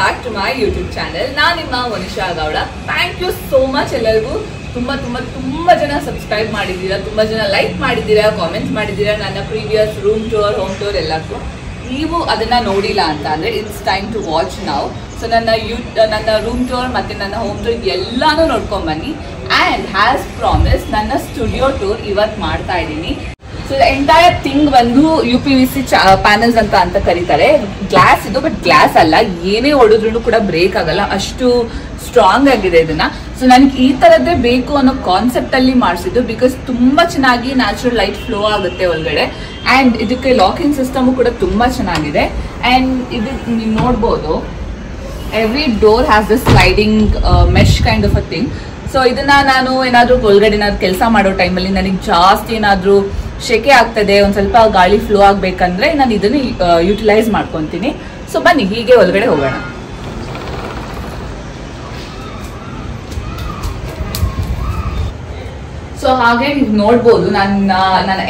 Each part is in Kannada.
Back to my YouTube channel. ನಾನು ನಿಮ್ಮ Manisha Gowda. Thank you so much ಎಲ್ಲರಿಗೂ. ತುಂಬಾ ಜನ ಸಬ್ಸ್ಕ್ರೈಬ್ ಮಾಡಿದ್ದೀರಾ, ತುಂಬಾ ಜನ ಲೈಕ್ ಮಾಡಿದ್ದೀರಾ, ಕಾಮೆಂಟ್ಸ್ ಮಾಡಿದ್ದೀರಾ ನನ್ನ previous room tour, home tour ಎಲ್ಲಕ್ಕೂ. ನೀವು ಅದನ್ನ ನೋಡಿಲ್ಲ ಅಂತ ಅಂದ್ರೆ ಇಟ್ಸ್ ಟೈಮ್ ಟು ವಾಚ್ ನಾವು. ಸೊ ನನ್ನ ರೂಮ್ ಟೂರ್ ಮತ್ತೆ ನನ್ನ ಹೋಮ್ ಟೂರ್ ಎಲ್ಲಾನು ನೋಡ್ಕೊಂಡ್ ಬನ್ನಿ. ಆ್ಯಂಡ್ ಹ್ಯಾಸ್ ಪ್ರಾಮಿಸ್ ನನ್ನ ಸ್ಟುಡಿಯೋ ಟೂರ್ ಇವತ್ತು ಮಾಡ್ತಾ ಇದ್ದೀನಿ. ಸೊ ಎಂಟೈರ್ ಥಿಂಗ್ ಬಂದು UPVC ಪ್ಯಾನಲ್ಸ್ ಅಂತ ಕರೀತಾರೆ. ಗ್ಲಾಸ್ ಇದು, ಬಟ್ ಗ್ಲಾಸ್ ಅಲ್ಲ. ಏನೇ ಹೊಡೆದ್ರು ಕೂಡ ಬ್ರೇಕ್ ಆಗಲ್ಲ, ಅಷ್ಟು ಸ್ಟ್ರಾಂಗ್ ಆಗಿದೆ ಇದನ್ನ. ಸೊ ನನಗೆ ಈ ತರದ್ದೇ ಬೇಕು ಅನ್ನೋ ಕಾನ್ಸೆಪ್ಟ್ ಅಲ್ಲಿ ಮಾಡಿಸಿದ್ದು. ಬಿಕಾಸ್ ತುಂಬಾ ಚೆನ್ನಾಗಿ ನ್ಯಾಚುರಲ್ ಲೈಟ್ ಫ್ಲೋ ಆಗುತ್ತೆ ಒಳಗಡೆ. ಅಂಡ್ ಇದಕ್ಕೆ ಲಾಕಿಂಗ್ ಸಿಸ್ಟಮ್ ಕೂಡ ತುಂಬಾ ಚೆನ್ನಾಗಿದೆ. ಅಂಡ್ ಇದು ನೀವು ನೋಡ್ಬೋದು, every door has the sliding mesh kind of a thing. So ಇದನ್ನ ನಾನು ಏನಾದ್ರೂ ಒಳಗಡೆ ಏನಾದ್ರು ಕೆಲಸ ಮಾಡೋ ಟೈಮಲ್ಲಿ ನನಗೆ ಜಾಸ್ತಿ ಏನಾದ್ರೂ ಶೆಕೆ ಆಗ್ತದೆ, ಒಂದ್ ಸ್ವಲ್ಪ ಗಾಳಿ ಫ್ಲೋ ಆಗ್ಬೇಕಂದ್ರೆ ನಾನು ಇದನ್ನ ಯುಟಿಲೈಸ್ ಮಾಡ್ಕೊಂತೀನಿ. ಸೊ ಬನ್ನಿ ಹೀಗೆ ಒಳಗಡೆ ಹೋಗೋಣ. ಸೊ ಹಾಗೆ ನೀವು ನೋಡ್ಬೋದು, ನನ್ನ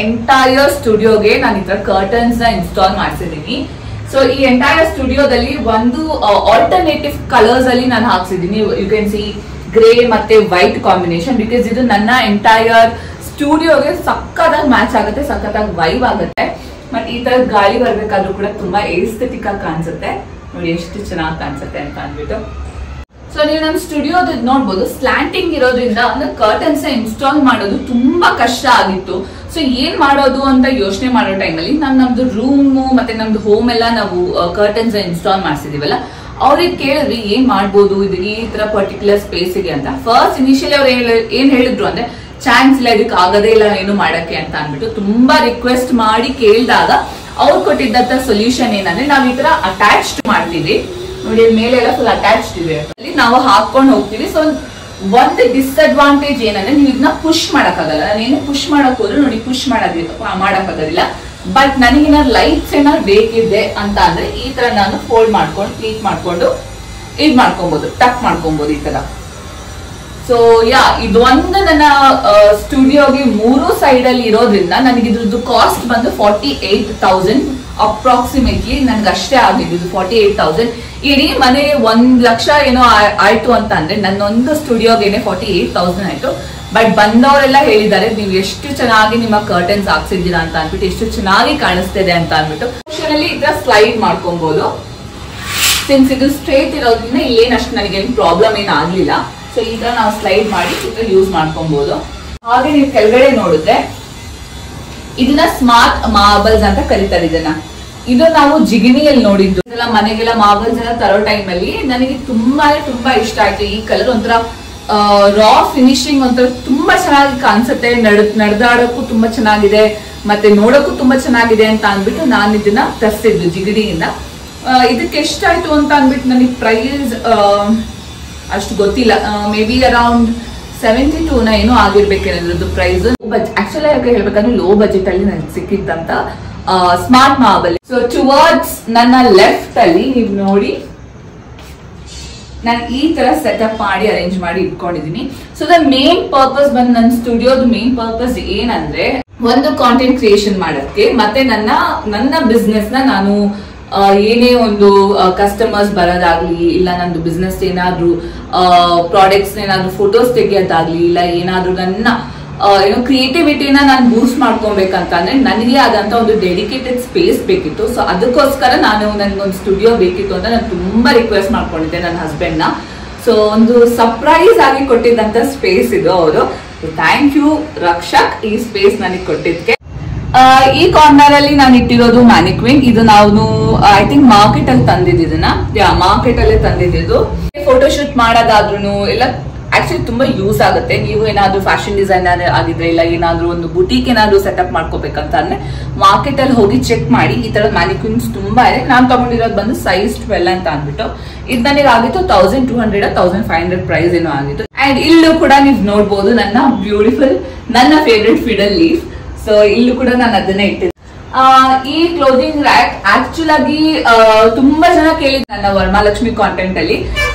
ಎಂಟೈರ್ ಸ್ಟುಡಿಯೋಗೆ ನಾನು ಈ ತರ ಕರ್ಟನ್ಸ್ ನ ಇನ್ಸ್ಟಾಲ್ ಮಾಡಿಸಿದೀನಿ. ಸೊ ಈ ಎಂಟೈರ್ ಸ್ಟುಡಿಯೋದಲ್ಲಿ ಒಂದು ಆಲ್ಟರ್ನೇಟಿವ್ ಕಲರ್ಸ್ ಅಲ್ಲಿ ನಾನು ಹಾಕ್ಸಿದೀನಿ. ಯು ಕ್ಯಾನ್ ಸಿ ಗ್ರೇ ಮತ್ತೆ ವೈಟ್ ಕಾಂಬಿನೇಷನ್. ಬಿಕಾಸ್ ಇದು ನನ್ನ ಎಂಟೈರ್ ಸ್ಟುಡಿಯೋಗೆ ಸಕ್ಕತ್ತಾಗಿ ಮ್ಯಾಚ್ ಆಗುತ್ತೆ, ಸಕ್ಕತ್ತಾಗಿ ವೈಬ್ ಆಗುತ್ತೆ. ಬಟ್ ಈ ತರ ಗಾಳಿ ಬರ್ಬೇಕಾದ್ರೂ ಕೂಡ ತುಂಬಾ ಏಸ್ಥೆಟಿಕ್ ಆಗಿ ಕಾಣಿಸುತ್ತೆ. ನೋಡಿ ಎಷ್ಟು ಚೆನ್ನಾಗಿ ಕಾಣಿಸುತ್ತೆ ಅಂತ ಅಂದ್ಬಿಟ್ಟು. ಸೊ ನೀವು ನಮ್ಮ ಸ್ಟುಡಿಯೋದ ನೋಡ್ಬೋದು, ಸ್ಲ್ಯಾಂಟಿಂಗ್ ಇರೋದ್ರಿಂದ ಅಂದ್ರೆ ಕರ್ಟನ್ಸ್ ಇನ್ಸ್ಟಾಲ್ ಮಾಡೋದು ತುಂಬಾ ಕಷ್ಟ ಆಗಿತ್ತು. ಸೊ ಏನ್ ಮಾಡೋದು ಅಂತ ಯೋಚನೆ ಮಾಡೋ ಟೈಮಲ್ಲಿ ನಮ್ದು ರೂಮ್ ಮತ್ತೆ ನಮ್ದು ಹೋಮ್ ಎಲ್ಲ ನಾವು ಕರ್ಟನ್ಸ್ ಇನ್ಸ್ಟಾಲ್ ಮಾಡಿಸಿದೀವಲ್ಲ, ಅವ್ರಿಗೆ ಕೇಳಿದ್ವಿ ಏನ್ ಮಾಡ್ಬೋದು ಇದು ಈ ತರ ಪರ್ಟಿಕ್ಯುಲರ್ ಸ್ಪೇಸಿಗೆ ಅಂತ. ಫಸ್ಟ್ ಇನಿಷಿಯಲಿ ಅವ್ರು ಏನ್ ಹೇಳಿದ್ರು ಅಂದ್ರೆ ಚಾನ್ಸ್ ಇಲ್ಲ, ಇದಕ್ಕೆ ಆಗದೇ ಇಲ್ಲ ಏನು ಮಾಡಕ್ಕೆ ಅಂತ ಅಂದ್ಬಿಟ್ಟು ತುಂಬಾ ರಿಕ್ವೆಸ್ಟ್ ಮಾಡಿ ಕೇಳಿದಾಗ ಅವ್ರು ಕೊಟ್ಟಿದ್ದಂತ ಸೊಲ್ಯೂಷನ್ ಏನಂದ್ರೆ ನಾವ್ ಈ ತರ ಅಟ್ಯಾಚ್ಡ್ ಮಾಡ್ತೀವಿ. ನೋಡಿ ಮೇಲೆ ಎಲ್ಲ ಫುಲ್ ಅಟ್ಯಾಚ್ಡ್ ಇದೆ, ಅಲ್ಲಿ ನಾವು ಹಾಕೊಂಡು ಹೋಗ್ತೀವಿ. ಸೊ ಒಂದು ಡಿಸ್ಅಡ್ವಾಂಟೇಜ್ ಏನಂದ್ರೆ ನೀವು ಇದನ್ನ ಪುಷ್ ಮಾಡಕ್ಕಾಗಲ್ಲ. ನಾನೇನು ಪುಷ್ ಮಾಡಕ್ ಹೋದ್ರು ನೋಡಿ ಪುಷ್ ಮಾಡಕ್ಕಾಗೋದಿಲ್ಲ. ಬಟ್ ನನಗೇನಾದ್ರು ಲೈಟ್ಸ್ ಏನಾದ್ರು ಬೇಕಿದೆ ಅಂತ ಅಂದ್ರೆ ಈ ತರ ನಾನು ಫೋಲ್ಡ್ ಮಾಡ್ಕೊಂಡು ಕ್ಲೀನ್ ಮಾಡ್ಕೊಂಡು ಇದ್ ಮಾಡ್ಕೊಬಹುದು, ಟಕ್ ಮಾಡ್ಕೊಬಹುದು ಈ ತರ. ಸೊ ಇದೊಂದು ನನ್ನ ಸ್ಟುಡಿಯೋಗೆ 3 ಸೈಡ್ ಅಲ್ಲಿ ಇರೋದ್ರಿಂದ ನನಗೆ ಇದ್ರದ್ದು ಕಾಸ್ಟ್ ಬಂದು 48,000 ಅಪ್ರಾಕ್ಸಿಮೇಟ್ಲಿ ನನ್ಗೆ ಅಷ್ಟೇ ಆಗಿದ್ದು. 48,000 ಇಡೀ ಮನೆ 1 ಲಕ್ಷ ಏನೋ ಆಯ್ತು ಅಂತ ಅಂದ್ರೆ ನನ್ನೊಂದು ಸ್ಟುಡಿಯೋಗೆನೆ 48,000 ಆಯ್ತು. ಬಟ್ ಬಂದವರೆಲ್ಲ ಹೇಳಿದ್ದಾರೆ ನೀವು ಎಷ್ಟು ಚೆನ್ನಾಗಿ ನಿಮ್ಮ ಕರ್ಟನ್ಸ್ ಹಾಕ್ಸಿದ್ದೀರಾ ಅಂತ ಅಂದ್ಬಿಟ್ಟು, ಎಷ್ಟು ಚೆನ್ನಾಗಿ ಕಾಣಿಸ್ತಿದೆ ಅಂತ ಅಂದ್ಬಿಟ್ಟು. ಆಪ್ಷನಲ್ಲಿ ಈ ತರ ಸ್ಲೈಡ್ ಮಾಡ್ಕೊಬಹುದು. ಸಿನ್ಸ್ ಇದು ಸ್ಟ್ರೇಟ್ ಇರೋದ್ರಿಂದ ಇಲ್ಲೇನಷ್ಟು ನನಗೇನು ಪ್ರಾಬ್ಲಮ್ ಏನು ಆಗ್ಲಿಲ್ಲ. ಸೊ ಈ ತರ ನಾವು ಸ್ಲೈಡ್ ಮಾಡಿ ಯೂಸ್ ಮಾಡ್ಕೊಬಹುದು. ಹಾಗೆ ನೀವು ಕೆಳಗಡೆ ನೋಡಿದ್ರೆ ಇದನ್ನ ಸ್ಮಾರ್ಟ್ ಮಾರ್ಬಲ್ಸ್ ಅಂತ ಕರೀತಾರೆ ಇದನ್ನ. ಇದು ನಾವು ಜಿಗಿಣಿಯಲ್ಲಿ ನೋಡಿದ್ದು. ಇದೆಲ್ಲ ಮನೆಗೆಲ್ಲ ಮಾರ್ಬಲ್ಸ್ ಎಲ್ಲ ತರೋ ಟೈಮ್ ಅಲ್ಲಿ ನನಗೆ ತುಂಬಾ ಇಷ್ಟ ಆಯ್ತು. ಈ ಕಲರ್ ಒಂಥರ ರಾ ಫಿನಿಶಿಂಗ್ ಒಂಥರ ತುಂಬಾ ಚೆನ್ನಾಗಿ ಕಾಣಿಸುತ್ತೆ. ನಡೆದಾಡಕ್ಕೂ ತುಂಬಾ ಚೆನ್ನಾಗಿದೆ, ಮತ್ತೆ ನೋಡಕ್ಕೂ ತುಂಬಾ ಚೆನ್ನಾಗಿದೆ ಅಂತ ಅಂದ್ಬಿಟ್ಟು ನಾನು ಇದನ್ನ ತರಿಸಿದ್ದು ಜಿಗಿಣಿಯಿಂದ. ಇದಕ್ಕೆ ಎಷ್ಟಾಯ್ತು ಅಂತ ಅಂದ್ಬಿಟ್ಟು ನನಗೆ ಪ್ರೈಸ್ ಅಷ್ಟು ಗೊತ್ತಿಲ್ಲ. ಮೇ ಬಿ ಅರೌಂಡ್ 72 ಏನೋ ಆಗಿರ್ಬೇಕೇನದು ಪ್ರೈಸ್. ಆಕ್ಚುಲಿ ಹೇಳ್ಬೇಕಂದ್ರೆ ಲೋ ಬಜೆಟ್ ಅಲ್ಲಿ ನನಗೆ ಸಿಕ್ಕಿದ್ದಂತ ಸ್ಮಾರ್ಟ್ ಮಾರ್ಬಲ್. ಸೊ ಟುವರ್ಡ್ಸ್ ನನ್ನ ಲೆಫ್ಟ್ ಅಲ್ಲಿ ನೀವು ನೋಡಿ ನಾನು ಈ ತರ ಸೆಟಪ್ ಮಾಡಿ ಅರೇಂಜ್ ಮಾಡಿ ಇಟ್ಕೊಂಡಿದೀನಿ. ಸೊ ದ ಮೇನ್ ಪರ್ಪಸ್ ಬಂದು ನನ್ನ ಸ್ಟುಡಿಯೋದ ಮೇನ್ ಪರ್ಪಸ್ ಏನಂದ್ರೆ ಒಂದು ಕಾಂಟೆಂಟ್ ಕ್ರಿಯೇಷನ್ ಮಾಡೋಕ್ಕೆ, ಮತ್ತೆ ನನ್ನ ಬಿಸ್ನೆಸ್ ನ ನಾನು ಏನೇ ಒಂದು ಕಸ್ಟಮರ್ಸ್ ಬರೋದಾಗ್ಲಿ, ಇಲ್ಲ ನಂದು ಬಿಸ್ನೆಸ್ ಏನಾದ್ರು ಪ್ರಾಡಕ್ಟ್ಸ್ ಏನಾದ್ರು ಫೋಟೋಸ್ ತೆಗಿಯೋದಾಗ್ಲಿ, ಇಲ್ಲ ಏನಾದ್ರು ನನ್ನ ಏನೋ ಕ್ರಿಯೇಟಿವಿಟಿನ ನಾನು ಬೂಸ್ಟ್ ಮಾಡ್ಕೊಬೇಕಂತ ಅಂದ್ರೆ ನನಗೆ ಆದಂತ ಒಂದು ಡೆಡಿಕೇಟೆಡ್ ಸ್ಪೇಸ್ ಬೇಕಿತ್ತು. ಸೊ ಅದಕ್ಕೋಸ್ಕರ ನನಗೊಂದು ಸ್ಟುಡಿಯೋ ಬೇಕಿತ್ತು ಅಂತ ನಾನು ತುಂಬಾ ರಿಕ್ವೆಸ್ಟ್ ಮಾಡ್ಕೊಂಡಿದ್ದೆ ನನ್ನ ಹಸ್ಬೆಂಡ್ ನ. ಸೊ ಒಂದು ಸರ್ಪ್ರೈಸ್ ಆಗಿ ಕೊಟ್ಟಿದ್ದಂತ ಸ್ಪೇಸ್ ಇದು ಅವರು. ಥ್ಯಾಂಕ್ ಯು ರಕ್ಷಕ್, ಈ ಸ್ಪೇಸ್ ನನಗೆ ಕೊಟ್ಟಿದ್ಕೆ. ಈ ಕಾರ್ನರ್ ಅಲ್ಲಿ ನಾನು ಇಟ್ಟಿರೋದು ಮ್ಯಾನಿಕ್ವಿನ್. ಇದು ನಾವು ಐ ಥಿಂಕ್ ಮಾರ್ಕೆಟ್ ಅಲ್ಲಿ ತಂದಿದ್ದನ್ನ, ಮಾರ್ಕೆಟ್ ಅಲ್ಲೇ ತಂದಿದ್ದು. ಫೋಟೋಶೂಟ್ ಮಾಡೋದಾದ್ರೂ ಎಲ್ಲ ಆಕ್ಚುಲಿ ತುಂಬಾ ಯೂಸ್ ಆಗುತ್ತೆ. ನೀವು ಏನಾದ್ರು ಫ್ಯಾಷನ್ ಡಿಸೈನರ್ ಆಗಿದ್ರೆ, ಇಲ್ಲ ಏನಾದ್ರು ಒಂದು ಬುಟೀಕ್ ಏನಾದ್ರು ಸೆಟಪ್ ಮಾಡ್ಕೋಬೇಕಂತ ಅಂದ್ರೆ ಮಾರ್ಕೆಟ್ ಅಲ್ಲಿ ಹೋಗಿ ಚೆಕ್ ಮಾಡಿ. ಈ ತರ ಮ್ಯಾನಿಕ್ವಿನ್ಸ್ ತುಂಬಾ ಇದೆ. ನಾನು ತಗೊಂಡಿರೋದು ಬಂದು ಸೈಜ್ 12 ಅಂತ ಅಂದ್ಬಿಟ್ಟು ಇದು ನನಗೆ ಆಗಿತ್ತು 1200 1500 ಪ್ರೈಸ್ ಏನೋ ಆಗಿತ್ತು. ಅಂಡ್ ಇಲ್ಲೂ ಕೂಡ ನೀವು ನೋಡ್ಬೋದು ನನ್ನ ಬ್ಯೂಟಿಫುಲ್, ನನ್ನ ಫೇವ್ರೆಟ್ ಫಿಡಲ್ ಲೀಫ್. ಸೊ ಇಲ್ಲೂ ಕೂಡ ನಾನು ಅದನ್ನ ಇಟ್ಟಿದ್ದೆ. ಈ ಕ್ಲೋಸಿಂಗ್ ರ್ಯಾಕ್ ಆಕ್ಚುಲ್ ಆಗಿ ತುಂಬಾ ಜನ ಕೇಳಿದ್ ನನ್ನ ವರಮಹಾಲಕ್ಷ್ಮಿ ಕಾಂಟೆಂಟ್ ಅಲ್ಲಿ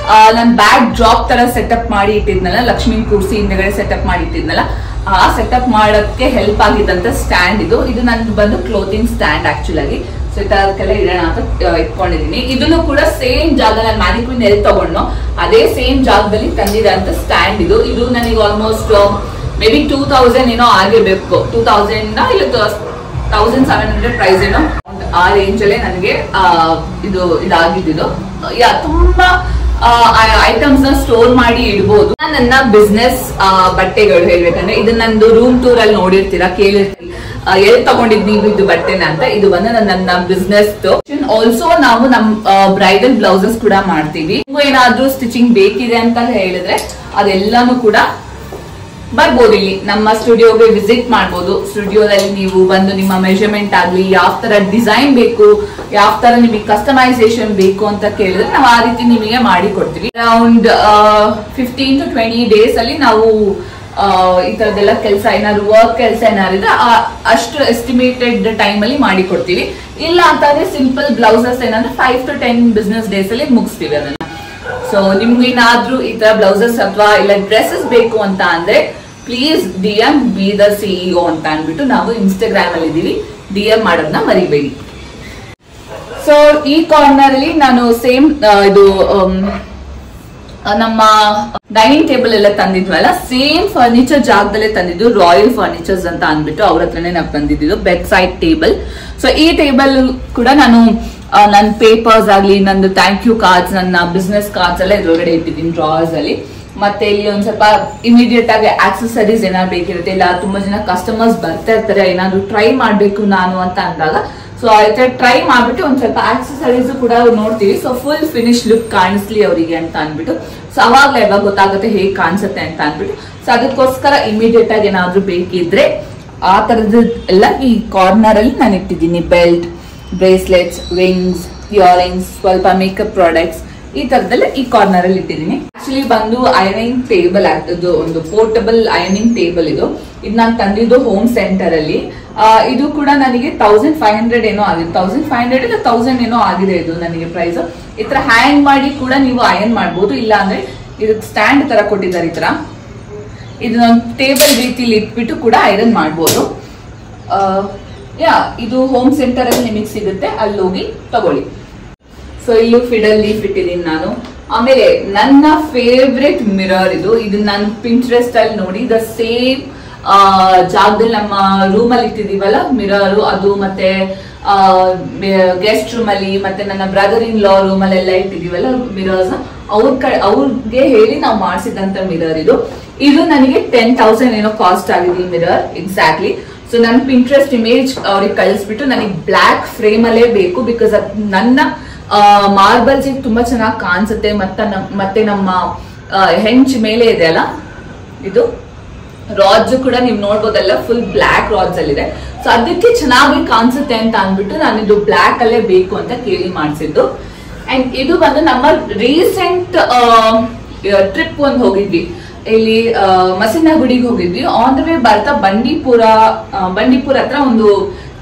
ನಾನು ಬ್ಯಾಕ್ ಡ್ರಾಪ್ ತರ ಸೆಟಪ್ ಮಾಡಿ ಇಟ್ಟಿದ್ನಲ್ಲ, ಲಕ್ಷ್ಮಿ ಕೂರ್ಸಿ ಹಿಂದೆಗಡೆ ಸೆಟಪ್ ಮಾಡಿ ಇಟ್ಟಿದ್ನಲ್ಲ, ಆ ಸೆಟಪ್ ಮಾಡೋಕ್ಕೆ ಹೆಲ್ಪ್ ಆಗಿದ್ದಂತ ಸ್ಟ್ಯಾಂಡ್ ಇದು. ಇದು ನಂದು ಬಂದು ಕ್ಲೋತಿಂಗ್ ಸ್ಟ್ಯಾಂಡ್ ಆಕ್ಚುಲ್ ಆಗಿ. ಸೊ ಈ ತರದಕ್ಕೆಲ್ಲ ಇಡೋಣ ಅಂತ ಇಟ್ಕೊಂಡಿದೀನಿ. ಇದನ್ನು ಕೂಡ ಸೇಮ್ ಜಾಗ ನಾನು ಮ್ಯಾನಿಕ್ವಿನ್ ಎಲ್ಲಿ ತಗೊಂಡು ಅದೇ ಸೇಮ್ ಜಾಗದಲ್ಲಿ ತಂದಿರೋಂತ ಸ್ಟ್ಯಾಂಡ್ ಇದು. ಇದು ನನಗೆ ಆಲ್ಮೋಸ್ಟ್ ಮೇ ಬಿ 2000 ಏನೋ ಆಗಿರ್ಬೇಕು, 2000 ಇಲ್ಲ 1700 ಪ್ರೈಸ್ ಏನೋ ಆ ರೇಂಜ್ ಅಲ್ಲೇ ನನಗೆ ಇದಾಗಿದ್ದು. ತುಂಬಾ ಐಟಮ್ಸ್ ನ ಸ್ಟೋರ್ ಮಾಡಿ ಇಡ್ಬೋದು. ನನ್ನ ಬಿಸ್ನೆಸ್ ಬಟ್ಟೆಗಳು ಹೇಳ್ಬೇಕಂದ್ರೆ ಇದು ನಂದು ರೂಮ್ ಟೂರ್ ಅಲ್ಲಿ ನೋಡಿರ್ತೀರಾ, ಕೇಳಿರ್ತೀರಿ ಎಲ್ಲಿ ತಗೊಂಡಿದ್ವಿ ಇದು ಬಟ್ಟೆನ ಅಂತ. ಇದು ಬಂದು ನನ್ನ ಬಿಸ್ನೆಸ್. ಆಲ್ಸೋ ನಾವು ನಮ್ ಬ್ರೈಡಲ್ ಬ್ಲೌಸಸ್ ಕೂಡ ಮಾಡ್ತೀವಿ. ಏನಾದ್ರೂ ಸ್ಟಿಚಿಂಗ್ ಬೇಕಿದೆ ಅಂತ ಹೇಳಿದ್ರೆ ಅದೆಲ್ಲಾನು ಕೂಡ ಬರ್ಬೋದು. ಇಲ್ಲಿ ನಮ್ಮ ಸ್ಟುಡಿಯೋಗೆ ವಿಸಿಟ್ ಮಾಡ್ಬೋದು. ಸ್ಟುಡಿಯೋದಲ್ಲಿ ನೀವು ಬಂದು ನಿಮ್ಮ ಮೆಜರ್ಮೆಂಟ್ ಆಗ್ಲಿ, ಯಾವ ತರ ಡಿಸೈನ್ ಬೇಕು, ಯಾವ ತರ ನಿಮಗೆ ಕಸ್ಟಮೈಸೇಷನ್ ಬೇಕು ಅಂತ ಕೇಳಿದ್ರೆ ನಾವು ಆ ರೀತಿ ನಿಮಗೆ ಮಾಡಿ ಕೊಡ್ತೀವಿ. ಅರೌಂಡ್ 15 to 20 ಡೇಸ್ ಅಲ್ಲಿ ನಾವು ಈ ತರದೆಲ್ಲ ಕೆಲಸ ಏನಾದ್ರು ವರ್ಕ್ ಕೆಲಸ ಏನಾದ್ರು ಅಷ್ಟು ಎಸ್ಟಿಮೇಟೆಡ್ ಟೈಮ್ ಅಲ್ಲಿ ಮಾಡಿ ಕೊಡ್ತೀವಿ. ಇಲ್ಲ ಅಂತಂದ್ರೆ ಸಿಂಪಲ್ ಬ್ಲೌಸಸ್ ಏನಾದ್ರೆ 5 to 10 ಬಿಸ್ನೆಸ್ ಡೇಸ್ ಅಲ್ಲಿ ಮುಗಿಸ್ತೀವಿ ಅದನ್ನ. ಸೊ ನಿಮ್ಗೆ ಏನಾದ್ರೂ ಈ ತರ ಬ್ಲೌಸಸ್ ಅಥವಾ ಇಲ್ಲ ಡ್ರೆಸ್ಸಸ್ ಬೇಕು ಅಂತ ಅಂದ್ರೆ please DM be the CEO ಅಂತ ಅಂದ್ಬಿಟ್ಟು ನಾವು ಇನ್ಸ್ಟಾಗ್ರಾಮ್ ಅಲ್ಲಿ ಇದೀವಿ. DM ಮಾಡೋದನ್ನ ಮರಿಬೇಡಿ. ಸೊ ಈ ಕಾರ್ನರ್ ಅಲ್ಲಿ ನಾನು ಸೇಮ್ ಇದು ನಮ್ಮ ಡೈನಿಂಗ್ ಟೇಬಲ್ ಎಲ್ಲ ತಂದಿದ್ವಲ್ಲ, ಸೇಮ್ ಫರ್ನಿಚರ್ ಜಾಗದಲ್ಲೇ ತಂದಿದ್ದು. ರಾಯಲ್ ಫರ್ನಿಚರ್ಸ್ ಅಂತ ಅಂದ್ಬಿಟ್ಟು ಅವ್ರ ಹತ್ರನೇ ನಾವು ತಂದಿದ್ದು ಬೆಡ್ ಸೈಡ್ ಟೇಬಲ್. ಸೊ ಈ ಟೇಬಲ್ ಕೂಡ ನಾನು ನನ್ನ ಪೇಪರ್ಸ್ ಆಗ್ಲಿ, ನಂದು ಥ್ಯಾಂಕ್ ಯು ಕಾರ್ಡ್ಸ್, ನನ್ನ ಬಿಸ್ನೆಸ್ ಕಾರ್ಡ್ಸ್ ಎಲ್ಲ ಇದ್ರೊಳಗಡೆ ಇಟ್ಟಿದ್ದೀನಿ ಡ್ರಾರ್ಸ್ ಅಲ್ಲಿ. ಮತ್ತೆ ಇಲ್ಲಿ ಒಂದ್ ಸ್ವಲ್ಪ ಇಮಿಡಿಯೇಟ್ ಆಗಿ ಆಕ್ಸೆಸರೀಸ್ ಏನಾದ್ರು ಬೇಕಿರುತ್ತೆ, ಇಲ್ಲ ತುಂಬಾ ಜನ ಕಸ್ಟಮರ್ಸ್ ಬರ್ತಾ ಇರ್ತಾರೆ ಏನಾದ್ರು ಟ್ರೈ ಮಾಡ್ಬೇಕು ನಾನು ಅಂತ ಅಂದಾಗ, ಸೊ ಆಯ್ತಾ ಟ್ರೈ ಮಾಡ್ಬಿಟ್ಟು ಒಂದ್ ಸ್ವಲ್ಪ ಆಕ್ಸೆಸರೀಸ್ ಕೂಡ ನೋಡ್ತೀವಿ. ಸೊ ಫುಲ್ ಫಿನಿಶ್ ಲುಕ್ ಕಾಣಿಸ್ಲಿ ಅವರಿಗೆ ಅಂತ ಅಂದ್ಬಿಟ್ಟು, ಸೊ ಅವಾಗ್ಲೇ ಯಾವಾಗ ಗೊತ್ತಾಗುತ್ತೆ ಹೇಗ್ ಕಾಣಿಸುತ್ತೆ ಅಂತ ಅಂದ್ಬಿಟ್ಟು, ಸೊ ಅದಕ್ಕೋಸ್ಕರ ಇಮಿಡಿಯೇಟ್ ಆಗಿ ಏನಾದ್ರು ಬೇಕಿದ್ರೆ ಆ ತರದ ಎಲ್ಲ ಈ ಕಾರ್ನರ್ ಅಲ್ಲಿ ನಾನು ಇಟ್ಟಿದ್ದೀನಿ. ಬೆಲ್ಟ್, ಬ್ರೇಸ್ಲೆಟ್ಸ್, ರಿಂಗ್ಸ್, ಇಯರಿಂಗ್ಸ್, ಸ್ವಲ್ಪ ಮೇಕಪ್ ಪ್ರಾಡಕ್ಟ್ಸ್ ಈ ತರದೆಲ್ಲ ಈ ಕಾರ್ನರ್ ಅಲ್ಲಿ ಇಟ್ಟಿದ್ದೀನಿ. ಆಕ್ಚುಲಿ ಬಂದು ಐರನಿಂಗ್ ಟೇಬಲ್ ಆಗ್ತದ್ದು, ಒಂದು ಪೋರ್ಟಬಲ್ ಐರನಿಂಗ್ ಟೇಬಲ್ ಇದು ನಾನು ತಂದಿದ್ದು ಹೋಮ್ ಸೆಂಟರ್ ಅಲ್ಲಿ. ಇದು ಕೂಡ ನನಗೆ 1500 ಏನೋ ಆಗಿದೆ, 1500 ಇಲ್ಲ 1000 ಏನೋ ಆಗಿದೆ ಇದು ನನಗೆ ಪ್ರೈಸ್. ಈ ತರ ಹ್ಯಾಂಗ್ ಮಾಡಿ ಕೂಡ ನೀವು ಐರನ್ ಮಾಡ್ಬೋದು. ಇಲ್ಲ ಅಂದ್ರೆ ಇದಕ್ಕೆ ಸ್ಟ್ಯಾಂಡ್ ತರ ಕೊಟ್ಟಿದ್ದಾರೆ ಈ ತರ, ಇದನ್ನ ಟೇಬಲ್ ರೀತಿಲಿ ಇಟ್ಬಿಟ್ಟು ಕೂಡ ಐರನ್ ಮಾಡ್ಬೋದು. ಇದು ಹೋಮ್ ಸೆಂಟರ್ ಅಲ್ಲಿ ನಿಮಗೆ ಸಿಗುತ್ತೆ, ಅಲ್ಲಿ ಹೋಗಿ ತಗೊಳ್ಳಿ. ಸೊ ಇಲ್ಲೂ ಫಿಡಲ್ ಲೀಫ್ ಇಟ್ಟಿದ್ದೀನಿ ನಾನು. ಆಮೇಲೆ ನನ್ನ ಫೇವ್ರೆಟ್ ಮಿರರ್ ಇದು ನಾನು ಪಿಂಟ್ರೆಸ್ಟ್ ಅಲ್ಲಿ ನೋಡಿ ದ ಸೇಮ್ ಜಾಗದಲ್ಲಿ ನಮ್ಮ ರೂಮ್ ಅಲ್ಲಿ ಇಟ್ಟಿದೀವಲ್ಲ ಮಿರರ್ ಅದು. ಮತ್ತೆ ಗೆಸ್ಟ್ ರೂಮ್ ಅಲ್ಲಿ ಮತ್ತೆ ನನ್ನ ಬ್ರದರ್ ಇನ್ ಲಾ ರೂಮ್ ಅಲ್ಲಿ ಎಲ್ಲ ಇಟ್ಟಿದೀವಲ್ಲ ಮಿರರ್ಸ್, ಅವ್ರಿಗೆ ಹೇಳಿ ನಾವು ಮಾಡಿಸಿದಂತ ಮಿರರ್ ಇದು ನನಗೆ 10,000 ಏನೋ ಕಾಸ್ಟ್ ಆಗಿದೆ ಈ ಮಿರರ್ ಎಕ್ಸಾಕ್ಟ್ಲಿ. ಸೊ ನನ್ನ ಪಿಂಟ್ರೆಸ್ಟ್ ಇಮೇಜ್ ಅವ್ರಿಗೆ ಕಳಿಸ್ಬಿಟ್ಟು ನನಗೆ ಬ್ಲಾಕ್ ಫ್ರೇಮ್ ಅಲ್ಲೇ ಬೇಕು, ಬಿಕಾಸ್ ನನ್ನ ಮಾರ್ಬಲ್ಸ್ ತುಂಬಾ ಚೆನ್ನಾಗಿ ಕಾಣಿಸುತ್ತೆ. ಮತ್ತೆ ನಮ್ಮ ಹೆಂಚ್ ಮೇಲೆ ಇದೆ ಅಲ್ಲ ಇದು ರಾಡ್ಸ್ ಕೂಡ ನೀವು ನೋಡ್ಬೋದಲ್ಲ, ಫುಲ್ ಬ್ಲಾಕ್ ರಾಡ್ಸ್ ಅಲ್ಲಿ ಇದೆ. ಸೊ ಅದಕ್ಕೆ ಚೆನ್ನಾಗಿ ಕಾಣಿಸುತ್ತೆ ಅಂತ ಅಂದ್ಬಿಟ್ಟು ನಾನು ಇದು ಬ್ಲಾಕ್ ಅಲ್ಲೇ ಬೇಕು ಅಂತ ಕೇಳಿ ಮಾಡಿಸಿದ್ದು. ಅಂಡ್ ಇದು ಬಂದು ನಮ್ಮ ರೀಸೆಂಟ್ ಟ್ರಿಪ್ ಒಂದು ಹೋಗಿದ್ವಿ, ಇಲ್ಲಿ ಮಸಿನಗುಡಿಗೆ ಹೋಗಿದ್ವಿ. ಆನ್ ದ ವೇ ಬರ್ತಾ ಬಂಡೀಪುರ ಹತ್ರ ಒಂದು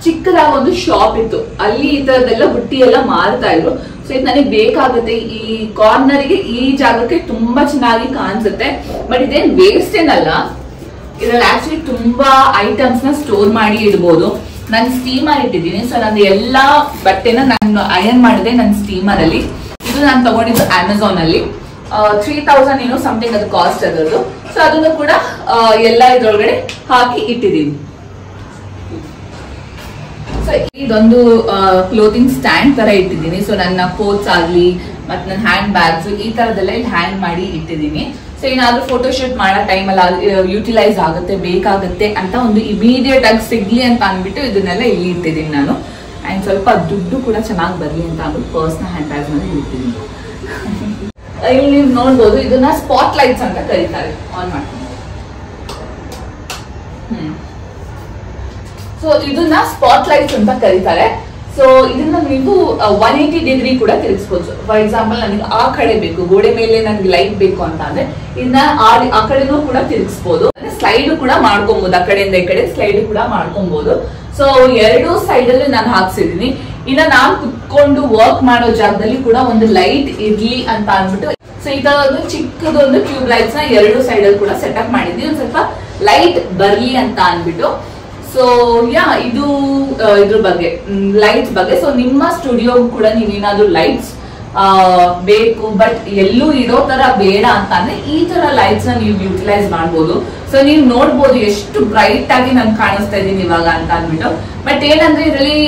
ಚಿಕ್ಕದಾಗಿ ಒಂದು ಶಾಪ್ ಇತ್ತು, ಅಲ್ಲಿ ಈ ತರದೆಲ್ಲ ಬುಟ್ಟಿ ಎಲ್ಲ ಮಾರ್ತಾ ಇದ್ರು. ಸೊ ಇದು ನನಗೆ ಬೇಕಾಗುತ್ತೆ, ಈ ಕಾರ್ನರ್ಗೆ ಈ ಜಾಗಕ್ಕೆ ತುಂಬಾ ಚೆನ್ನಾಗಿ ಕಾಣಿಸುತ್ತೆ. ಬಟ್ ಇದೇನ್ ವೇಸ್ಟ್ ಏನಲ್ಲ, ಇದ್ರಲ್ಲಿ ಆಕ್ಚುಲಿ ತುಂಬಾ ಐಟಮ್ಸ್ ನ ಸ್ಟೋರ್ ಮಾಡಿ ಇಡ್ಬೋದು. ನಾನು ಸ್ಟೀಮರ್ ಇಟ್ಟಿದ್ದೀನಿ. ಸೊ ನಾನು ಎಲ್ಲಾ ಬಟ್ಟೆನ ನಾನು ಐರನ್ ಮಾಡಿದೆ ನನ್ನ ಸ್ಟೀಮರ್ ಅಲ್ಲಿ. ಇದು ನಾನು ತಗೊಂಡಿದ್ದು ಅಮೆಝಾನ್ ಅಲ್ಲಿ 3000 ಏನೋ ಸಮಥಿಂಗ್ ಅದು ಕಾಸ್ಟ್ ಅದರದ್ದು. ಸೊ ಅದನ್ನು ಕೂಡ ಎಲ್ಲ ಇದ್ರೊಳಗಡೆ ಹಾಕಿ ಇಟ್ಟಿದ್ದೀನಿ. ಸೊ ಇದೊಂದು ಕ್ಲೋತಿಂಗ್ ಸ್ಟ್ಯಾಂಡ್ ತರ ಇಟ್ಟಿದ್ದೀನಿ. ಸೊ ನನ್ನ ಕೋಟ್ಸ್ ಆಗ್ಲಿ ಮತ್ತೆ ನನ್ನ ಹ್ಯಾಂಡ್ ಬ್ಯಾಗ್ಸ್ ಈ ತರದೆಲ್ಲ ಇಲ್ಲಿ ಹ್ಯಾಂಗ್ ಮಾಡಿ ಇಟ್ಟಿದ್ದೀನಿ. ಸೊ ಏನಾದ್ರೂ ಫೋಟೋಶೂಟ್ ಮಾಡೋ ಟೈಮಲ್ಲಿ ಯೂಟಿಲೈಸ್ ಆಗುತ್ತೆ, ಬೇಕಾಗುತ್ತೆ ಅಂತ ಒಂದು ಇಮಿಡಿಯೇಟ್ ಆಗಿ ಸಿಗ್ಲಿ ಅಂತ ಅಂದ್ಬಿಟ್ಟು ಇದನ್ನೆಲ್ಲ ಇಲ್ಲಿ ಇಟ್ಟಿದ್ದೀನಿ ನಾನು. ಅಂಡ್ ಸ್ವಲ್ಪ ದುಡ್ಡು ಕೂಡ ಚೆನ್ನಾಗಿ ಬರ್ಲಿ ಅಂತ ಅಂದ್ಬಿಟ್ಟು ಪರ್ಸ್ನಲ್ ಹ್ಯಾಂಡ್ ಬ್ಯಾಗ್ಸ್ ಮೇಲೆ ಇಟ್ಟಿದ್ದೀನಿ. ಇಲ್ಲಿ ನೀವು ನೋಡ್ಬೋದು, ಇದನ್ನ ಸ್ಪಾಟ್ ಲೈಟ್ಸ್ ಅಂತ ಕರೀತಾರೆ. ಆನ್ ಮಾಡ್ತೀನಿ. ಸೊ ಇದನ್ನ ಸ್ಪಾಟ್ ಲೈಟ್ಸ್ ಅಂತ ಕರೀತಾರೆ. ಸೊ ಇದನ್ನ ನೀವು 180 ಡಿಗ್ರಿ ಕೂಡ ತಿರುಗಿಸಬಹುದು. ಫಾರ್ ಎಕ್ಸಾಂಪಲ್ ನನಗೆ ಆ ಕಡೆ ಬೇಕು, ಗೋಡೆ ಮೇಲೆ ನನಗೆ ಲೈಟ್ ಬೇಕು ಅಂತ ಅಂದ್ರೆ ಇದನ್ನ ಆ ಕಡೆನೂ ಕೂಡ ತಿರುಗಿಸಬಹುದು. ಸ್ಲೈಡ್ ಕೂಡ ಮಾಡ್ಕೊಬಹುದು, ಆ ಕಡೆಯಿಂದ ಈ ಕಡೆ ಸ್ಲೈಡ್ ಕೂಡ ಮಾಡ್ಕೊಬಹುದು. ಸೊ ಎರಡು ಸೈಡ್ ಅಲ್ಲಿ ನಾನು ಹಾಕ್ಸಿದೀನಿ. ಇನ್ನ ನಾನು ಕುತ್ಕೊಂಡು ವರ್ಕ್ ಮಾಡೋ ಜಾಗದಲ್ಲಿ ಕೂಡ ಒಂದು ಲೈಟ್ ಇರ್ಲಿ ಅಂತ ಅಂದ್ಬಿಟ್ಟು ಸೊ ಈ ತರದ್ದು ಚಿಕ್ಕದೊಂದು ಟ್ಯೂಬ್ ಲೈಟ್ಸ್ ನ ಎರಡು ಸೈಡ್ ಅಲ್ಲಿ ಕೂಡ ಸೆಟಪ್ ಮಾಡಿದ್ವಿ, ಒಂದ್ ಸ್ವಲ್ಪ ಲೈಟ್ ಬರ್ಲಿ ಅಂತ ಅಂದ್ಬಿಟ್ಟು. ಸೊ ಇದು ಇದ್ರ ಬಗ್ಗೆ ಲೈಟ್ಸ್ ಬಗ್ಗೆ. ಸೊ ನಿಮ್ಮ ಸ್ಟುಡಿಯೋ ಕೂಡ ನೀವೇನಾದ್ರೂ ಲೈಟ್ಸ್ ಬೇಕು ಬಟ್ ಎಲ್ಲೂ ಇರೋ ತರ ಬೇಡ ಅಂತ ಅಂದ್ರೆ ಈ ತರ ಲೈಟ್ಸ್ ನ ನೀವು ಯೂಟಿಲೈಸ್ ಮಾಡ್ಬೋದು. ಸೊ ನೀವು ನೋಡ್ಬೋದು ಎಷ್ಟು ಬ್ರೈಟ್ ಆಗಿ ನಾನು ಕಾಣಿಸ್ತಾ ಇದೀನಿ ಇವಾಗ ಅಂತ ಅಂದ್ಬಿಟ್ಟು. ಬಟ್ ಏನಂದ್ರೆ ಇದರಲ್ಲಿ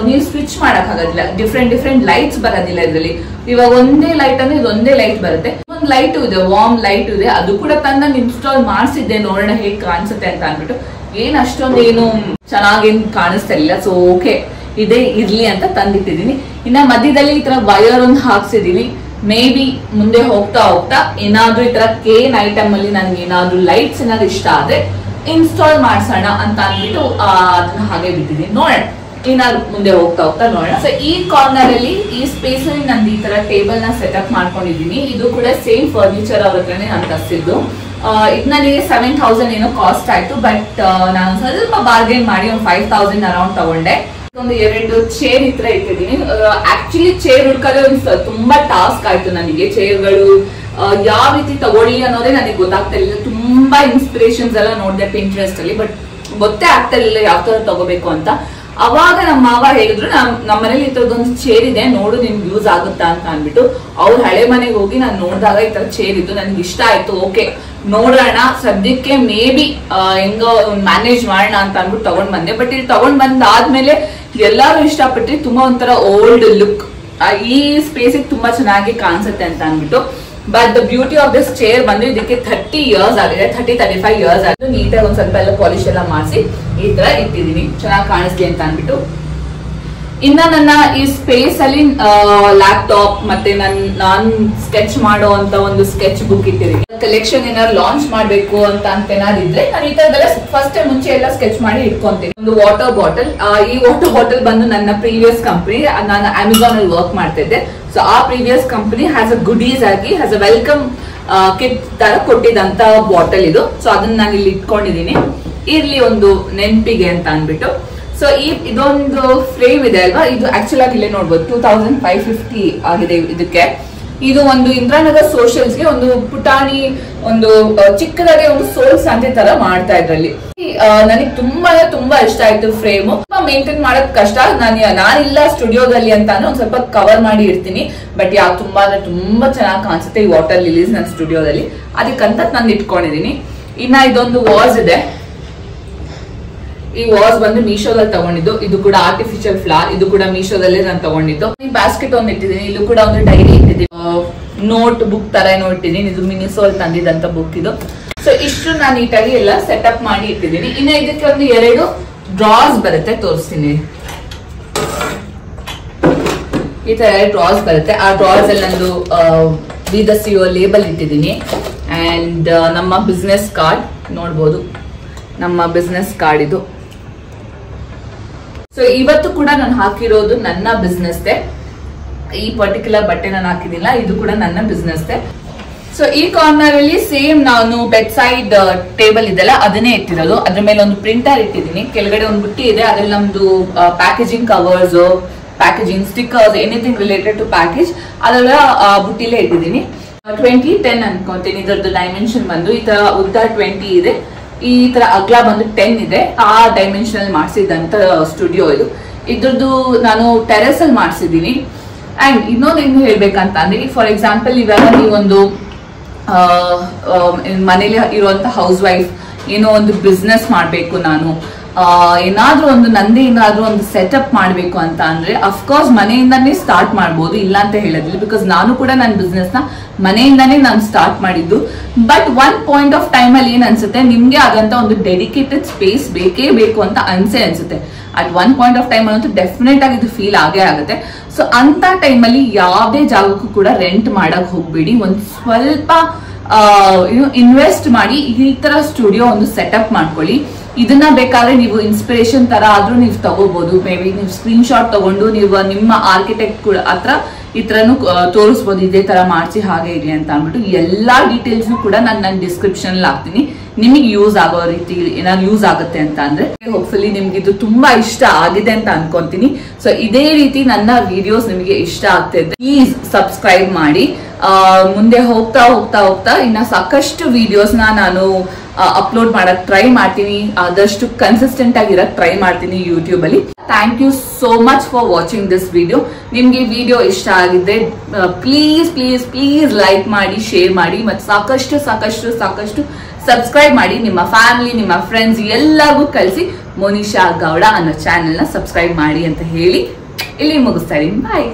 ನೀವು ಸ್ವಿಚ್ ಮಾಡಕ್ ಆಗೋದಿಲ್ಲ, ಡಿಫ್ರೆಂಟ್ ಲೈಟ್ಸ್ ಬರೋದಿಲ್ಲ ಇದರಲ್ಲಿ. ಇವಾಗ ಒಂದೇ ಲೈಟ್ ಅಂದ್ರೆ ಇದೊಂದೇ ಲೈಟ್ ಬರುತ್ತೆ. ಒಂದು ಲೈಟ್ ಇದೆ, ವಾರ್ಮ್ ಲೈಟ್ ಇದೆ, ಅದು ಕೂಡ ತಂದು ಇನ್ಸ್ಟಾಲ್ ಮಾಡಿಸಿದ್ದೆ, ನೋಡೋಣ ಹೇಗ್ ಕಾಣಿಸುತ್ತೆ ಅಂತ ಅಂದ್ಬಿಟ್ಟು. ಏನ್ ಅಷ್ಟೊಂದು ಏನು ಚೆನ್ನಾಗೇನ್ ಕಾಣಿಸ್ತಾ ಇಲ್ಲ. ಸೊ ಓಕೆ ಇದೇ ಇರ್ಲಿ ಅಂತ ತಂದಿಟ್ಟಿದೀನಿ. ಇನ್ನ ಮಧ್ಯದಲ್ಲಿ ಈ ತರ ವೈರ್ ಒಂದು ಹಾಕ್ಸಿದೀನಿ. ಮೇ ಬಿ ಮುಂದೆ ಹೋಗ್ತಾ ಏನಾದ್ರೂ ಈ ತರ ಕೇನ್ ಐಟಮ್ ಅಲ್ಲಿ ನನ್ಗೆ ಏನಾದ್ರೂ ಲೈಟ್ಸ್ ಏನಾದ್ರು ಇಷ್ಟ ಆದ್ರೆ ಇನ್ಸ್ಟಾಲ್ ಮಾಡ್ಸೋಣ ಅಂತ ಅಂದ್ಬಿಟ್ಟು ಅದನ್ನ ಹಾಗೆ ಬಿಟ್ಟಿದೀನಿ. ನೋಡೋಣ ಏನಾದ್ರು ಮುಂದೆ ಹೋಗ್ತಾ ನೋಡೋಣ. ಸೊ ಈ ಕಾರ್ನರ್ ಅಲ್ಲಿ ಈ ಸ್ಪೇಸ್ ಅಲ್ಲಿ ನಂದು ಈ ತರ ಟೇಬಲ್ ನ ಸೆಟಪ್ ಮಾಡ್ಕೊಂಡಿದೀನಿ. ಇದು ಕೂಡ ಸೇಮ್ ಫರ್ನಿಚರ್ ಅವ್ರ ಹತ್ರನೇ ನಾನು ತರಿಸಿದ್ದು. ಇದು ನನಗೆ 7,000 ಏನೋ ಕಾಸ್ಟ್ ಆಯ್ತು. ಬಟ್ ನಾನು ಸ್ವಲ್ಪ ಬಾರ್ಗೇನ್ ಮಾಡಿ ಒಂದು 5,000 ಅರೌಂಡ್ ತಗೊಂಡೆ. ಒಂದು 2 ಚೇರ್ ಈ ತರ ಇಟ್ಟಿದ್ದೀನಿ. ಆಕ್ಚುಲಿ ಚೇರ್ ಹುಡ್ಕೋದೇ ತುಂಬಾ ಟಾಸ್ಕ್ ಆಯ್ತು ನನಗೆ. ಚೇರ್ಗಳು ಯಾವ ರೀತಿ ತಗೊಳ್ಳಿ ಅನ್ನೋದೇ ನನಗೆ ಗೊತ್ತಾಗ್ತಾ ಇರಲಿಲ್ಲ. ತುಂಬಾ ಇನ್ಸ್ಪಿರೇಷನ್ಸ್ ಎಲ್ಲ ನೋಡಿದೆ ಪಿಂಟ್ರೆಸ್ಟ್ ಅಲ್ಲಿ, ಬಟ್ ಗೊತ್ತೇ ಆಗ್ತಾ ಇರಲಿಲ್ಲ ಯಾವ ತರ ತಗೋಬೇಕು ಅಂತ. ಅವಾಗ ನಮ್ಮ ಮಾವ ಹೇಳಿದ್ರು, ನಮ್ಮ ಮನೇಲಿ ಈ ತರದೊಂದು ಚೇರ್ ಇದೆ, ನೋಡು ನಿಮ್ಗೆ ಯೂಸ್ ಆಗುತ್ತಾ ಅಂತ ಅಂದ್ಬಿಟ್ಟು. ಅವ್ರ ಹಳೆ ಮನೆಗೆ ಹೋಗಿ ನಾನು ನೋಡಿದಾಗ ಈ ತರ ಚೇರ್ ಇದ್ದು ನನ್ಗೆ ಇಷ್ಟ ಆಯ್ತು. ಓಕೆ ನೋಡೋಣ ಸದ್ಯಕ್ಕೆ ಮೇ ಬಿ ಹೆಂಗೋ ಮ್ಯಾನೇಜ್ ಮಾಡೋಣ ಅಂತ ಅಂದ್ಬಿಟ್ಟು ತಗೊಂಡ್ ಬಂದೆ. ಬಟ್ ಇಲ್ಲಿ ತಗೊಂಡ್ ಬಂದಾದ್ಮೇಲೆ ಎಲ್ಲಾರು ಇಷ್ಟಪಟ್ಟು ತುಂಬಾ ಒಂಥರ ಓಲ್ಡ್ ಲುಕ್, ಈ ಸ್ಪೇಸ್ ತುಂಬಾ ಚೆನ್ನಾಗಿ ಕಾಣಿಸುತ್ತೆ ಅಂತ ಅಂದ್ಬಿಟ್ಟು. But the beauty of this chair ಬಂದು ಇದಕ್ಕೆ 30 ಇಯರ್ಸ್ ಆಗಿದೆ, 35 ಇಯರ್ಸ್ ಆಗಿದೆ. ನೀಟಾಗಿ ಒಂದ್ ಸ್ವಲ್ಪ ಎಲ್ಲ ಪಾಲಿಶ್ ಎಲ್ಲ ಮಾಡಿಸಿ ಈ ತರ ಇಟ್ಟಿದೀನಿ, ಚೆನ್ನಾಗಿ ಕಾಣಿಸ್ಲಿ ಅಂತ ಅಂದ್ಬಿಟ್ಟು. ಇನ್ನ ನನ್ನ ಈ ಸ್ಪೇಸ್ ಅಲ್ಲಿ ಲ್ಯಾಪ್ಟಾಪ್ ಮತ್ತೆ ನಾನ್ ಸ್ಕೆಚ್ ಮಾಡೋ ಅಂತ ಒಂದು ಸ್ಕೆಚ್ ಬುಕ್ ಇಟ್ಟಿದ್ದೀನಿ. ಕಲೆಕ್ಷನ್ ಏನಾದ್ರು ಲಾಂಚ್ ಮಾಡ್ಬೇಕು ಅಂತ ಏನಾದಿದ್ರೆ ನಾನು ಈ ತರದೆಲ್ಲ ಫಸ್ಟ್ ಮುಂಚೆ ಎಲ್ಲ ಸ್ಕೆಚ್ ಮಾಡಿ ಇಟ್ಕೊಂತೀನಿ. ಒಂದು ವಾಟರ್ ಬಾಟಲ್, ಈ ವಾಟರ್ ಬಾಟಲ್ ಬಂದು ನನ್ನ ಪ್ರೀವಿಯಸ್ ಕಂಪನಿ, ನಾನು ಅಮೆಝಾನ್ ಅಲ್ಲಿ ವರ್ಕ್ ಮಾಡ್ತಾ ಇದ್ದೆ. ಸೊ ಆ previous company has a goodies ಆಗಿ ಹ್ಯಾಸ್ ಅ ವೆಲ್ಕಮ್ ಕಿಟ್ ತರ ಕೊಟ್ಟಿದಂತ ಬಾಟಲ್ ಇದು. ಸೊ ಅದನ್ನ ನಾನು ಇಲ್ಲಿ ಇಟ್ಕೊಂಡಿದೀನಿ, ಇರ್ಲಿ ಒಂದು ನೆನಪಿಗೆ ಅಂತ ಅಂದ್ಬಿಟ್ಟು. ಸೊ ಇದೊಂದು ಫ್ರೇಮ್ ಇದೆ ಅಲ್ವಾ, ಇದು ಆಕ್ಚುಲ್ ಆಗಿ ಇಲ್ಲೇ ನೋಡ್ಬೋದು 2,550 ಆಗಿದೆ ಇದಕ್ಕೆ. ಇದು ಒಂದು ಇಂದ್ರಾನಗರ್ ಸೋಷಿಯಲ್ಸ್ಗೆ ಒಂದು ಪುಟಾಣಿ ಒಂದು ಚಿಕ್ಕದಾಗಿ ಒಂದು ಸೋಲ್ ಸಂತೆ ತರ ಮಾಡ್ತಾ ಇದ್ರಲ್ಲಿ. ನನಗೆ ತುಂಬಾ ಇಷ್ಟ ಆಯ್ತು ಫ್ರೇಮ್. ತುಂಬಾ ಮೇಂಟೈನ್ ಮಾಡೋದ್ ಕಷ್ಟ. ನಾನಿಲ್ಲ ಸ್ಟುಡಿಯೋದಲ್ಲಿ ಅಂತ ಒಂದ್ ಸ್ವಲ್ಪ ಕವರ್ ಮಾಡಿ ಇರ್ತೀನಿ. ಬಟ್ ತುಂಬಾ ಚೆನ್ನಾಗಿ ಕಾಣಿಸುತ್ತೆ ಈ ವಾಟರ್ ಲಿಲೀಸ್ ನನ್ನ ಸ್ಟುಡಿಯೋದಲ್ಲಿ. ಅದಕ್ಕಂತ ನಾನು ಇಟ್ಕೊಂಡಿದೀನಿ. ಇನ್ನ ಇದೊಂದು ವಾಸ್ ಇದೆ. ಈ ವಾಸ್ ಬಂದು ಮೀಶೋದಲ್ಲಿ ತಗೊಂಡಿದ್ದು. ಇದು ಕೂಡ ಆರ್ಟಿಫಿಷಿಯಲ್ ಫ್ಲವರ್, ಇದು ಕೂಡ ಮೀಶೋದಲ್ಲೇ ನಾನು ತಗೊಂಡಿದ್ದು. ಈ ಬ್ಯಾಸ್ಕೆಟ್ ಒಂದು ಇಟ್ಟಿದ್ದೀನಿ, ಇಲ್ಲೂ ಕೂಡ ಒಂದು ಡೈರಿ ಇಟ್ಟಿದ್ದೀನಿ, ನೋಟ್ ಬುಕ್ ತರ ಏನೋ ಇಟ್ಟಿದ್ದೀನಿ. ಇದು ಮಿನಿಸೋಲ್ ತಂದಿದ್ದಂತ ಬುಕ್ ಇದು. ಸೊ ಇಷ್ಟು ನಾನು ನೀಟಾಗಿ ಎಲ್ಲ ಸೆಟಪ್ ಮಾಡಿ ಇಟ್ಟಿದ್ದೀನಿ. ಇನ್ನು ಇದಕ್ಕೆ ಒಂದು 2 ಡ್ರಾಸ್ ಬರುತ್ತೆ, ತೋರಿಸ್ತೀನಿ. ಈ ತರ 2 ಡ್ರಾಸ್ ಬರುತ್ತೆ. ಆ ಡ್ರಾಸ್ ಅಲ್ಲಿ ನಂದು ಬಿ ದ ಸಿಒ ಲೇಬಲ್ ಇಟ್ಟಿದ್ದೀನಿ. ಅಂಡ್ ನಮ್ಮ ಬಿಸ್ನೆಸ್ ಕಾರ್ಡ್ ನೋಡ್ಬೋದು, ನಮ್ಮ ಬಿಸ್ನೆಸ್ ಕಾರ್ಡ್ ಇದು. ಸೊ ಇವತ್ತು ಕೂಡ ನಾನು ಹಾಕಿರೋದು ನನ್ನ ಬಿಸ್ನೆಸ್. ಈ ಪರ್ಟಿಕ್ಯುಲರ್ ಬಟ್ಟೆ ನಾನು ಹಾಕಿದಿಲ್ಲ, ಇದು ಕೂಡ ನನ್ನ ಬಿಸ್ನೆಸ್. ಸೊ ಈ ಕಾರ್ನರ್ ಅಲ್ಲಿ ಸೇಮ್ ನಾನು ಬೆಡ್ ಸೈಡ್ ಟೇಬಲ್ ಇದೆಲ್ಲ ಅದನ್ನೇ ಇಟ್ಟಿರೋದು. ಅದ್ರ ಮೇಲೆ ಒಂದು ಪ್ರಿಂಟರ್ ಇಟ್ಟಿದ್ದೀನಿ. ಕೆಳಗಡೆ ಒಂದು ಬುಟ್ಟಿ ಇದೆ, ಅದ್ರಲ್ಲಿ ನಮ್ದು packaging covers, packaging stickers, anything related to package ಅದೆಲ್ಲ ಬುಟ್ಟಿಲೇ ಇಟ್ಟಿದ್ದೀನಿ. 2010 ಅನ್ಕೊಂತೀನಿ. ಇದರದ್ದು ಡೈಮೆನ್ಷನ್ ಬಂದು ಈ ತರ ಉದ್ದ 20 ಇದೆ, ಈ ತರ ಅಗ್ಲ ಬಂದು 10 ಇದೆ. ಆ ಡೈಮೆನ್ಷನ್ ಅಲ್ಲಿ ಮಾಡಿಸಿದಂತ ಸ್ಟುಡಿಯೋ ಇದು. ಇದ್ರದ್ದು ನಾನು ಟೆರೆಸ್ ಅಲ್ಲಿ ಮಾಡಿಸಿದೀನಿ. ಅಂಡ್ ಇನ್ನೊಂದು ಏನು ಹೇಳ್ಬೇಕಂತ ಅಂದ್ರೆ, ಫಾರ್ ಎಕ್ಸಾಂಪಲ್ ಇವಾಗ ನೀವೊಂದು ಮನೇಲಿ ಇರುವಂತ ಹೌಸ್ ವೈಫ್ ಏನೋ ಒಂದು ಬಿಸ್ನೆಸ್ ಮಾಡ್ಬೇಕು, ನಾನು ಏನಾದ್ರೂ ಒಂದು ನಂದೇ ಏನಾದ್ರೂ ಒಂದು ಸೆಟಪ್ ಮಾಡ್ಬೇಕು ಅಂತ ಅಂದ್ರೆ ಅಫ್ಕೋರ್ಸ್ ಮನೆಯಿಂದಾನೇ ಸ್ಟಾರ್ಟ್ ಮಾಡ್ಬೋದು, ಇಲ್ಲ ಅಂತ ಹೇಳೋದಿಲ್ಲ. ಬಿಕಾಸ್ ನಾನು ಕೂಡ ನನ್ನ ಬಿಸ್ನೆಸ್ ನ ಮನೆಯಿಂದಾನೇ ನಾನು ಸ್ಟಾರ್ಟ್ ಮಾಡಿದ್ದು. But one point of time ಅಲ್ಲಿ ಏನ್ ಅನ್ಸುತ್ತೆ, ನಿಮ್ಗೆ ಆದಂತ ಒಂದು ಡೆಡಿಕೇಟೆಡ್ ಸ್ಪೇಸ್ ಬೇಕೇ ಬೇಕು ಅಂತ ಅನ್ಸುತ್ತೆ. At one point of time ಅಂತೂ ಡೆಫಿನೆಟ್ ಆಗಿ ಇದು ಫೀಲ್ ಆಗೇ ಆಗುತ್ತೆ. ಸೊ ಅಂತ ಟೈಮಲ್ಲಿ ಯಾವುದೇ ಜಾಗಕ್ಕೂ ಕೂಡ ರೆಂಟ್ ಮಾಡಕ್ ಹೋಗ್ಬೇಡಿ. ಒಂದ್ ಸ್ವಲ್ಪ ಇನ್ವೆಸ್ಟ್ ಮಾಡಿ ಈ ತರ ಸ್ಟುಡಿಯೋ ಒಂದು ಸೆಟಪ್ ಮಾಡ್ಕೊಳ್ಳಿ. ಇದನ್ನ ಬೇಕಾದ್ರೆ ನೀವು ಇನ್ಸ್ಪಿರೇಷನ್ ತರ ಆದ್ರೂ ನೀವು ತಗೋಬಹುದು. ಮೇ ಬಿ ನೀವು ಸ್ಕ್ರೀನ್ ಶಾಟ್ ತಗೊಂಡು ನೀವು ನಿಮ್ಮ ಆರ್ಕಿಟೆಕ್ಟ್ ಕೂಡ ಹತ್ರ ಈ ತರನು ತೋರಿಸ್ಬೋದು, ಇದೇ ತರ ಮಾಡಿಸಿ ಹಾಗೆ ಇರಿ ಅಂತ ಅಂದ್ಬಿಟ್ಟು. ಎಲ್ಲಾ ಡೀಟೇಲ್ಸ್ ಕೂಡ ನಾನು ಡಿಸ್ಕ್ರಿಪ್ಷನ್ ಅಲ್ಲಿ ಹಾಕ್ತೀನಿ. ನಿಮಗೆ ಯೂಸ್ ಆಗೋ ರೀತಿ ಏನಾದ್ರು ಯೂಸ್ ಆಗುತ್ತೆ ಅಂತ ಅಂದ್ರೆ ಹೋಪ್ಫುಲಿ ನಿಮ್ಗೆ ಇದು ತುಂಬಾ ಇಷ್ಟ ಆಗಿದೆ ಅಂತ ಅನ್ಕೊಂತೀನಿ. ಸೊ ಇದೇ ರೀತಿ ನನ್ನ ವಿಡಿಯೋಸ್ ನಿಮಗೆ ಇಷ್ಟ ಆಗ್ತಾ ಇದ್ದರೆ ಪ್ಲೀಸ್ ಸಬ್ಸ್ಕ್ರೈಬ್ ಮಾಡಿ. ಮುಂದೆ ಹೋಗ್ತಾ ಹೋಗ್ತಾ ಹೋಗ್ತಾ ಇನ್ನ ಸಾಕಷ್ಟು ವಿಡಿಯೋಸ್ನ ನಾನು ಅಪ್ಲೋಡ್ ಮಾಡಕ್ ಟ್ರೈ ಮಾಡ್ತೀನಿ, ಆದಷ್ಟು ಕನ್ಸಿಸ್ಟೆಂಟ್ ಆಗಿರಕ್ ಟ್ರೈ ಮಾಡ್ತೀನಿ ಯೂಟ್ಯೂಬ್ ಅಲ್ಲಿ. Thank you so much for watching this video. ನಿಮ್ಗೆ ವಿಡಿಯೋ ಇಷ್ಟ ಆಗಿದ್ರೆ ಪ್ಲೀಸ್ ಪ್ಲೀಸ್ ಪ್ಲೀಸ್ ಲೈಕ್ ಮಾಡಿ, ಶೇರ್ ಮಾಡಿ, ಮತ್ತೆ ಸಾಕಷ್ಟು ಸಾಕಷ್ಟು ಸಾಕಷ್ಟು ಸಬ್ಸ್ಕ್ರೈಬ್ ಮಾಡಿ. ನಿಮ್ಮ ಫ್ಯಾಮಿಲಿ, ನಿಮ್ಮ ಫ್ರೆಂಡ್ಸ್ ಎಲ್ಲರಿಗೂ ಕಳಿಸಿ ಮೋನಿಶಾ ಗೌಡ ಅನ್ನೋ ಚಾನೆಲ್ನ ಸಬ್ಸ್ಕ್ರೈಬ್ ಮಾಡಿ ಅಂತ ಹೇಳಿ ಇಲ್ಲಿ ಮುಗಿಸ್ತಾ ಇದೀನಿ. ಬಾಯ್.